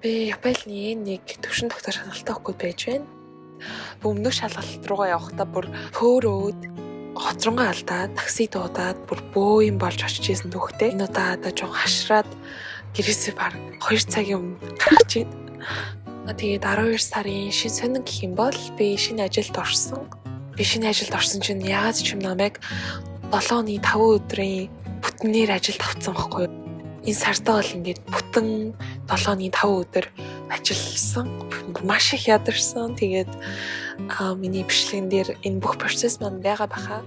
Би Японы нэг төвшин доктор шалгалтай өгөхгүй байж байна. Өмнөх шалгалт руугаа явахдаа бүр хөөрөөд хоцронгоо алдаад такси дуудаад бүр бөө юм болж очиж исэн түүхтэй. Энэ удаа жоо хашраад гэрээсээ баг 2 цагийн өмнө гарч ийн. Тэгээд 12 сарын шинэ сонин гэх юм бол би шинэ ажилд орсон. Би шинэ ажилд орсон чинь яагаад ч юм намайг 7 оны 5 өдрийн бүтнээр ажилд авсан байхгүй юу? Энэ сартаа бол ингээд бүтэн 7 оны 5 өдөр ажилласан. Маш их ядарсан. Тэгээд миний бичлэгэн дээр энэ бүх процесс маань байгаа баха.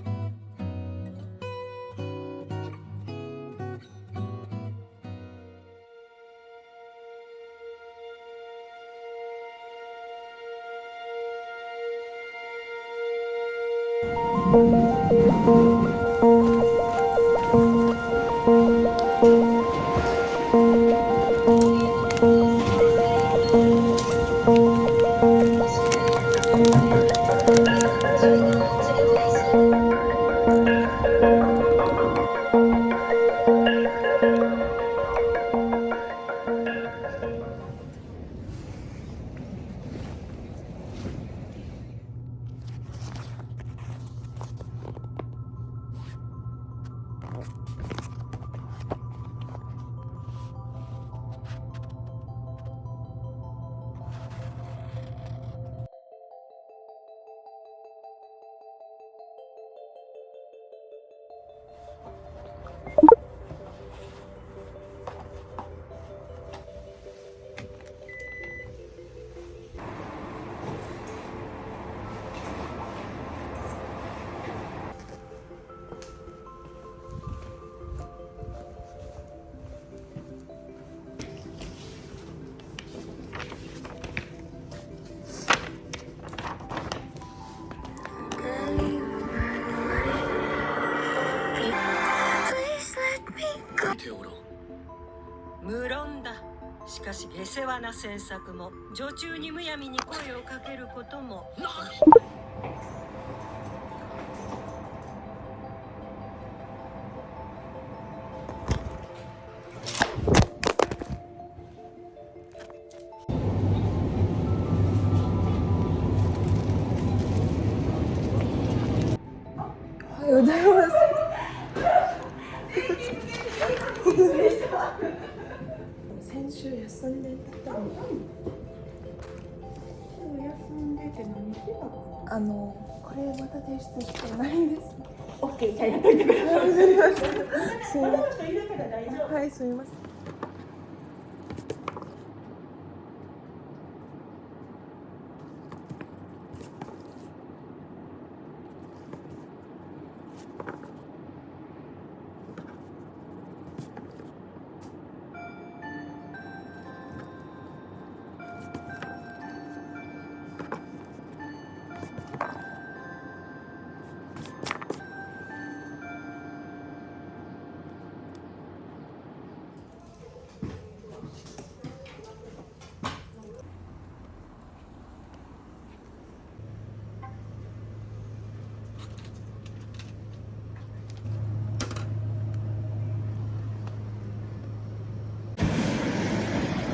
しかし下世話な詮索も女中にむやみに声をかけることもおはようございます。先週休んでたの。休んでて何してたの？これまた提出してないんです。オッケー、じゃあやっといてください。わかりました。すいません。人いるから大丈夫。はい、すみません。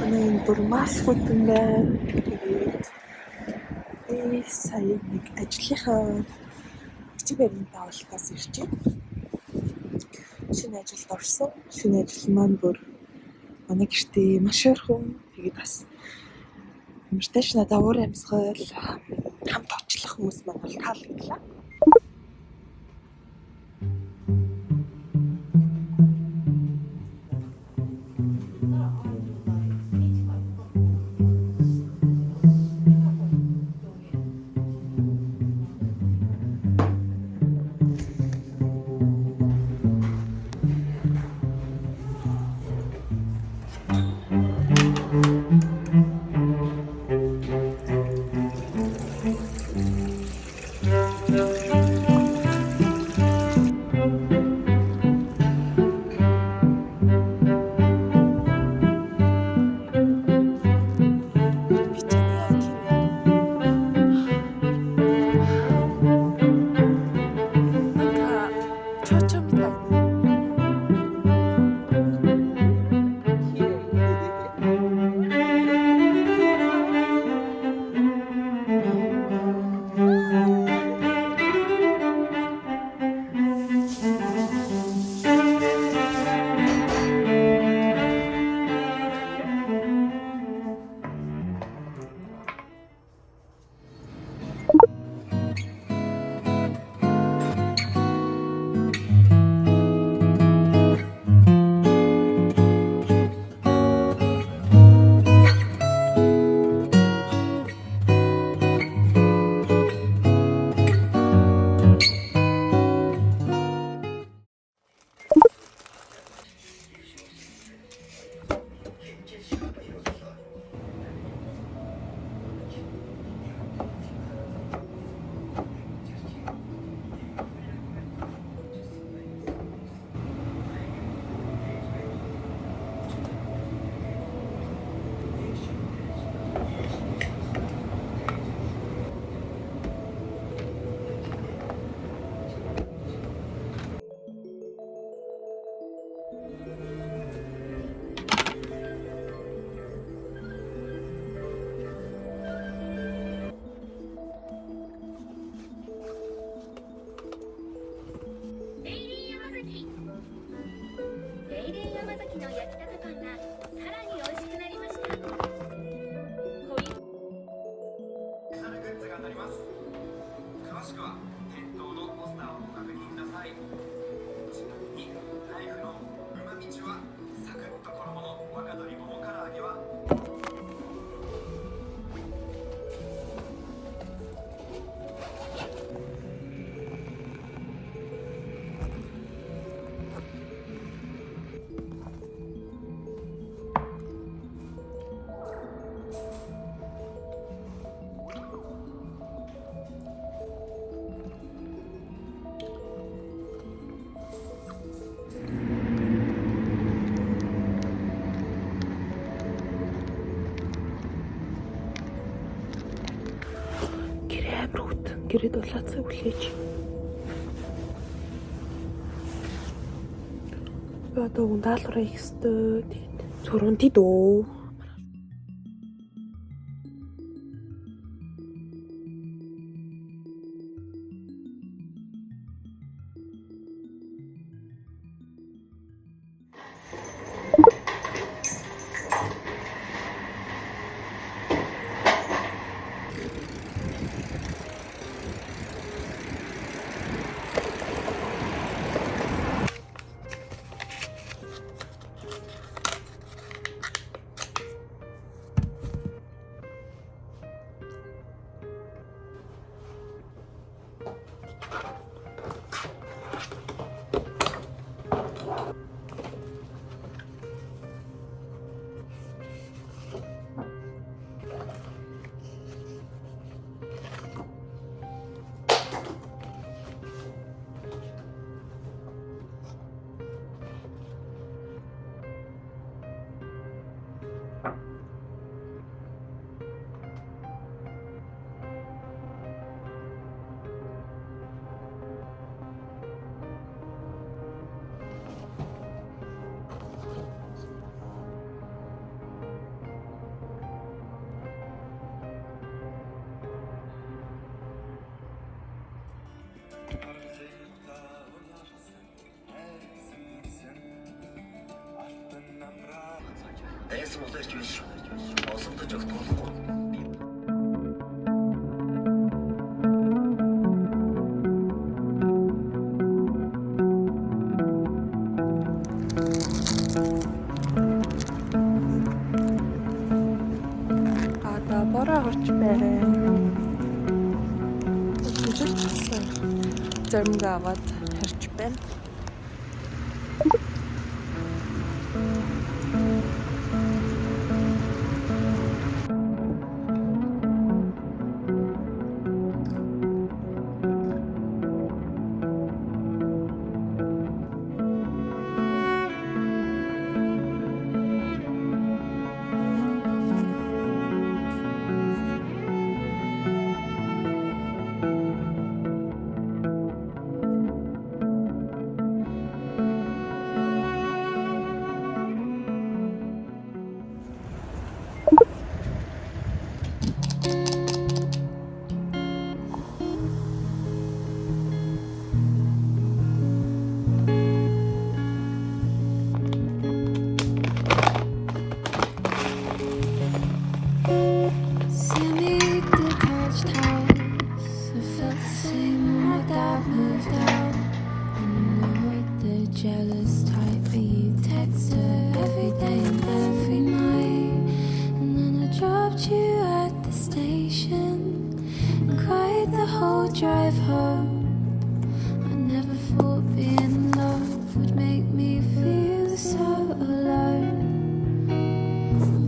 Энэ бүр маш хүйтэн байна. Тэгээд сая нэг ажлынхаа бичиг баримт авалтаас ирж байна. Шинэ ажилд орсон. Шинэ ажил маань бүр манай гэртээ маш ойрхон. Тэгээд бас мөртөж надад уур амьсгал хамт очлох хүмүүс маань бол таалагдлаа. レイリン山崎レイリン山崎の焼きたてパンがさらに美味しくなりました。ホイップスペシャルグッズが当たります。詳しくは店頭のポスターをご確認ください。ちなみにライフのうまみちはサクッと衣の若鶏もも唐揚げはГэрээ амир хөтөн. Гэрээ дулаацаа үлээж. Одоо ундаалраа их өстой. Зурун тий дөө. Дайсан улаарч биш. Осогдож өгөх болохгүй. Одоо бороо орч байна. Зоримгоо аваад харж байна. Semi-detached house. I felt the same when my dad moved out. I know the jealous type, but you text her every day and every night. And then I dropped you at the station and cried the whole drive home. I never thought being in love would make me feel so alone.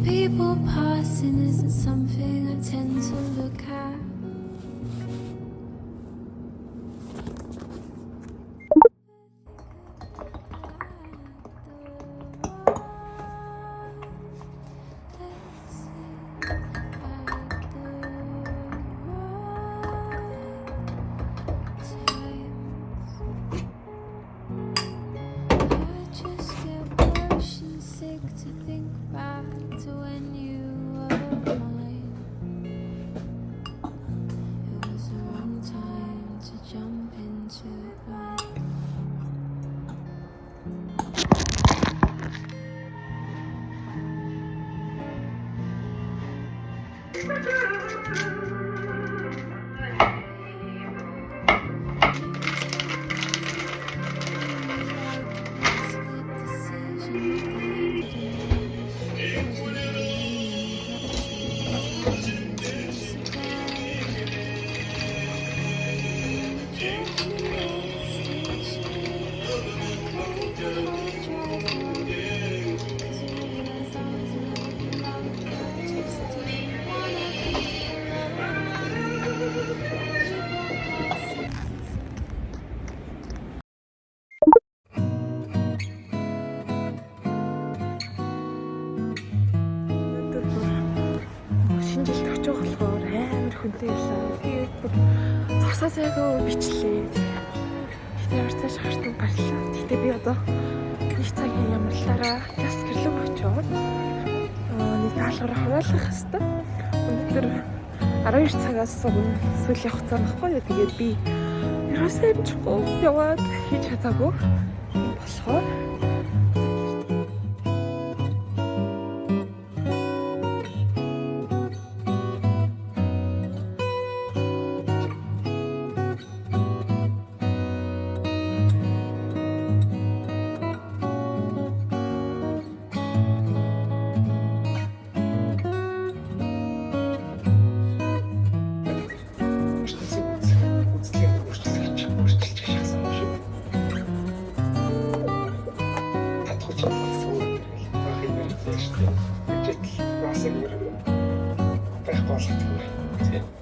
People passing isn't something I tend to look at. I just get sick to think back to when you were mine. It was the wrong time to jump into life. Шинэ жилд очиж болохоор амар хүнтэй ялаа. Тэгээд бүр зогсоо сайгаа бичлээ. Гэтэ ямар цааш хартан гарлаа. Гэтэ би одоо нэг цагийн ямарлаараа яс гэрлэг очоод нэг даалгавар харуулах хэвээр. Өнөөдөр 12 цагаас өмнө сүүлийн хугацаа баггүй юу. Тэгээд би ерөөсөө амжихгүй яваад хийж чадаагүй. Болохоор Байхгүй болчихсон.